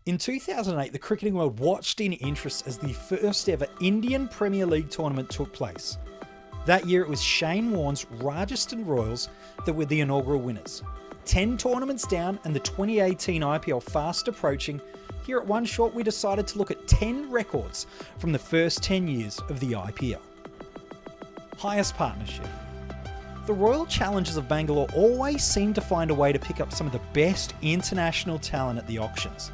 In 2008, the cricketing world watched in interest as the first ever Indian Premier League tournament took place. That year it was Shane Warne's Rajasthan Royals that were the inaugural winners. 10 tournaments down and the 2018 IPL fast approaching, here at One Short we decided to look at 10 records from the first 10 years of the IPL. Highest partnership. The Royal Challengers of Bangalore always seem to find a way to pick up some of the best international talent at the auctions.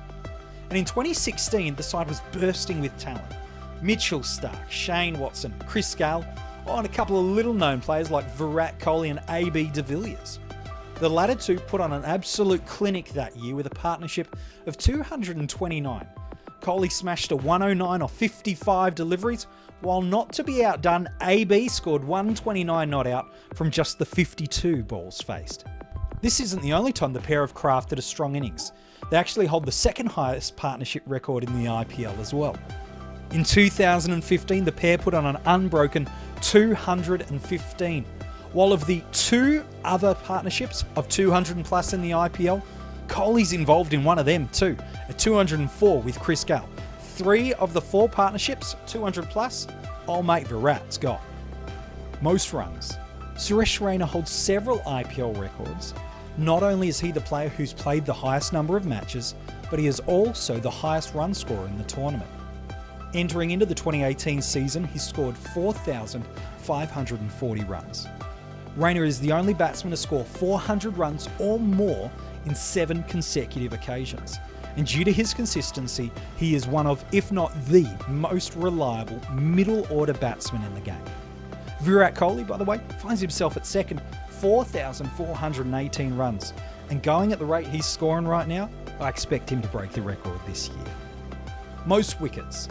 And in 2016, the side was bursting with talent. Mitchell Starc, Shane Watson, Chris Gale, and a couple of little-known players like Virat Kohli and AB de Villiers. The latter two put on an absolute clinic that year with a partnership of 229. Kohli smashed a 109 off 55 deliveries, while not to be outdone, AB scored 129 not out from just the 52 balls faced. This isn't the only time the pair have crafted a strong innings. They actually hold the second highest partnership record in the IPL as well. In 2015, the pair put on an unbroken 215. While of the two other partnerships of 200 plus in the IPL, Kohli's involved in one of them too, at 204 with Chris Gale. 3 of the 4 partnerships, 200 plus, old mate Virat's got. Most runs. Suresh Raina holds several IPL records. Not only is he the player who's played the highest number of matches, but he is also the highest run scorer in the tournament. Entering into the 2018 season, he scored 4,540 runs. Raina is the only batsman to score 400 runs or more in 7 consecutive occasions. And due to his consistency, he is one of, if not the most reliable middle-order batsman in the game. Virat Kohli, by the way, finds himself at second, 4,418 runs. And going at the rate he's scoring right now, I expect him to break the record this year. Most wickets.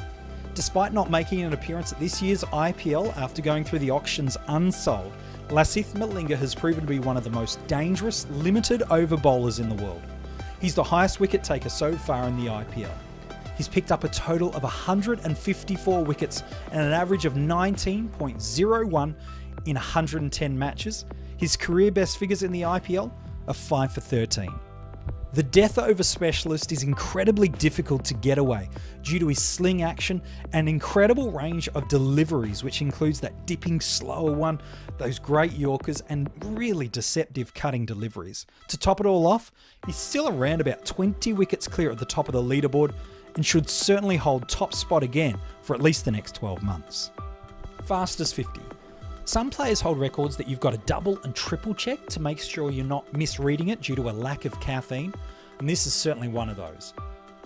Despite not making an appearance at this year's IPL after going through the auctions unsold, Lasith Malinga has proven to be one of the most dangerous limited over bowlers in the world. He's the highest wicket taker so far in the IPL. He's picked up a total of 154 wickets and an average of 19.01 in 110 matches. His career best figures in the IPL are 5 for 13. The death over specialist is incredibly difficult to get away due to his sling action and incredible range of deliveries, which includes that dipping slower one, those great Yorkers and really deceptive cutting deliveries. To top it all off, he's still around about 20 wickets clear at the top of the leaderboard and should certainly hold top spot again for at least the next 12 months. Fastest 50. Some players hold records that you've got to double and triple check to make sure you're not misreading it due to a lack of caffeine, and this is certainly one of those.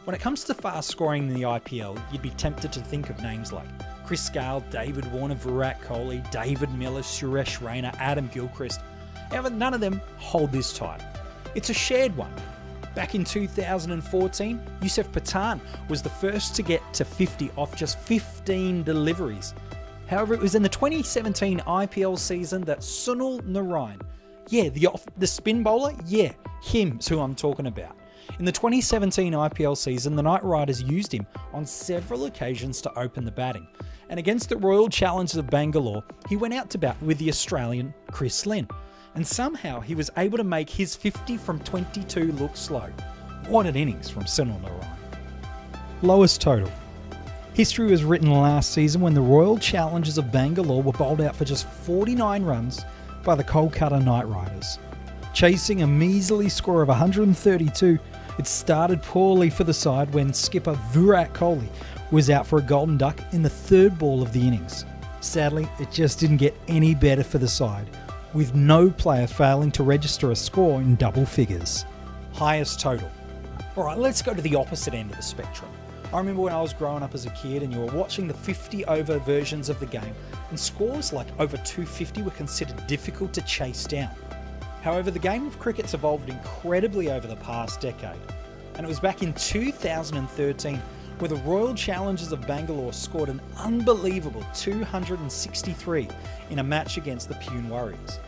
When it comes to fast scoring in the IPL, you'd be tempted to think of names like Chris Gale, David Warner, Virat Kohli, David Miller, Suresh Raina, Adam Gilchrist. However, none of them hold this title. It's a shared one. Back in 2014, Yusuf Pathan was the first to get to 50 off just 15 deliveries. However, it was in the 2017 IPL season that Sunil Narine, the spin bowler, him's who I'm talking about. In the 2017 IPL season, the Knight Riders used him on several occasions to open the batting. And against the Royal Challengers of Bangalore, he went out to bat with the Australian Chris Lynn. And somehow he was able to make his 50 from 22 look slow. What an innings from Sunil Narine. Lowest total. History was written last season when the Royal Challengers of Bangalore were bowled out for just 49 runs by the Kolkata Knight Riders. Chasing a measly score of 132, it started poorly for the side when skipper Virat Kohli was out for a golden duck in the 3rd ball of the innings. Sadly, it just didn't get any better for the side, with no player failing to register a score in double figures. Highest total. Alright, let's go to the opposite end of the spectrum. I remember when I was growing up as a kid and you were watching the 50 over versions of the game, and scores like over 250 were considered difficult to chase down. However, the game of cricket's evolved incredibly over the past decade, and it was back in 2013 where the Royal Challengers of Bangalore scored an unbelievable 263 in a match against the Pune Warriors.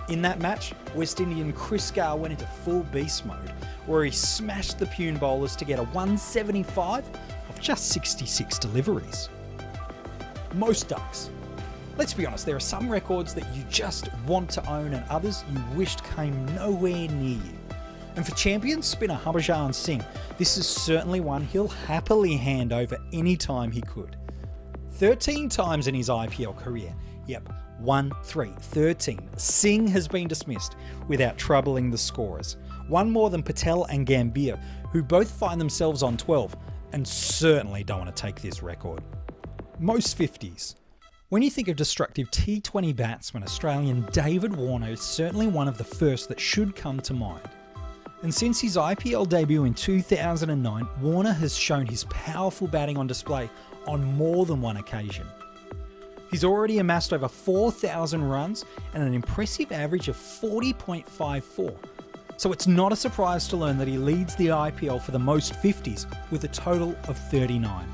In that match, West Indian Chris Gale went into full beast mode, where he smashed the Pune bowlers to get a 175 of just 66 deliveries. Most ducks. Let's be honest, there are some records that you just want to own and others you wished came nowhere near you. And for champion spinner Harbhajan Singh, this is certainly one he'll happily hand over any time he could. 13 times in his IPL career, 13, Singh has been dismissed without troubling the scorers. One more than Patel and Gambhir, who both find themselves on 12 and certainly don't want to take this record. Most 50s. When you think of destructive T20 batsman, Australian David Warner is certainly one of the first that should come to mind. And since his IPL debut in 2009, Warner has shown his powerful batting on display on more than one occasion. He's already amassed over 4,000 runs and an impressive average of 40.54. So it's not a surprise to learn that he leads the IPL for the most 50s with a total of 39.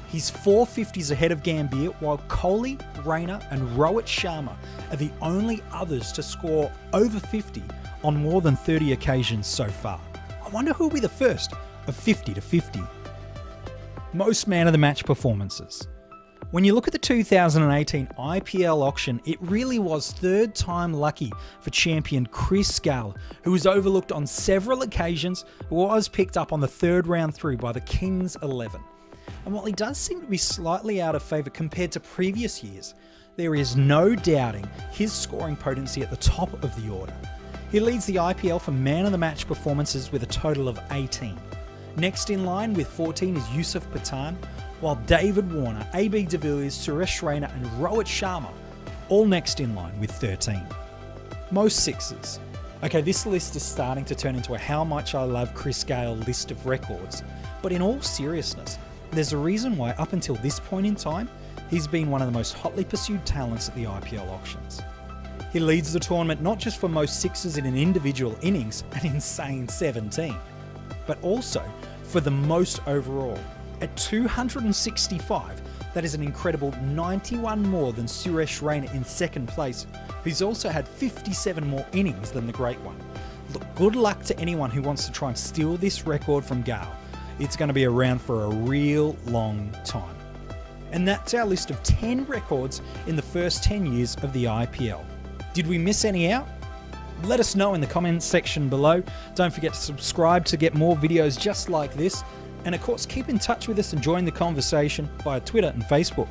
He's 4 50s ahead of Gambhir, while Kohli, Raina and Rohit Sharma are the only others to score over 50 on more than 30 occasions so far. I wonder who will be the first of 50 to 50. Most man of the match performances. When you look at the 2018 IPL auction, it really was third time lucky for champion Chris Gayle, who was overlooked on several occasions, but was picked up on the third round through by the Kings 11. And while he does seem to be slightly out of favour compared to previous years, there is no doubting his scoring potency at the top of the order. He leads the IPL for man of the match performances with a total of 18. Next in line with 14 is Yusuf Pathan, while David Warner, AB de Villiers, Suresh Raina and Rohit Sharma all next in line with 13. Most sixes. Okay, this list is starting to turn into a how much I love Chris Gayle list of records, but in all seriousness, there's a reason why up until this point in time, he's been one of the most hotly pursued talents at the IPL auctions. He leads the tournament not just for most sixes in an individual innings, an insane 17, but also for the most overall. At 265, that is an incredible 91 more than Suresh Raina in second place, who's also had 57 more innings than the Great One. Look, good luck to anyone who wants to try and steal this record from Gayle. It's going to be around for a real long time. And that's our list of 10 records in the first 10 years of the IPL. Did we miss any out? Let us know in the comments section below. Don't forget to subscribe to get more videos just like this. And of course, keep in touch with us and join the conversation via Twitter and Facebook.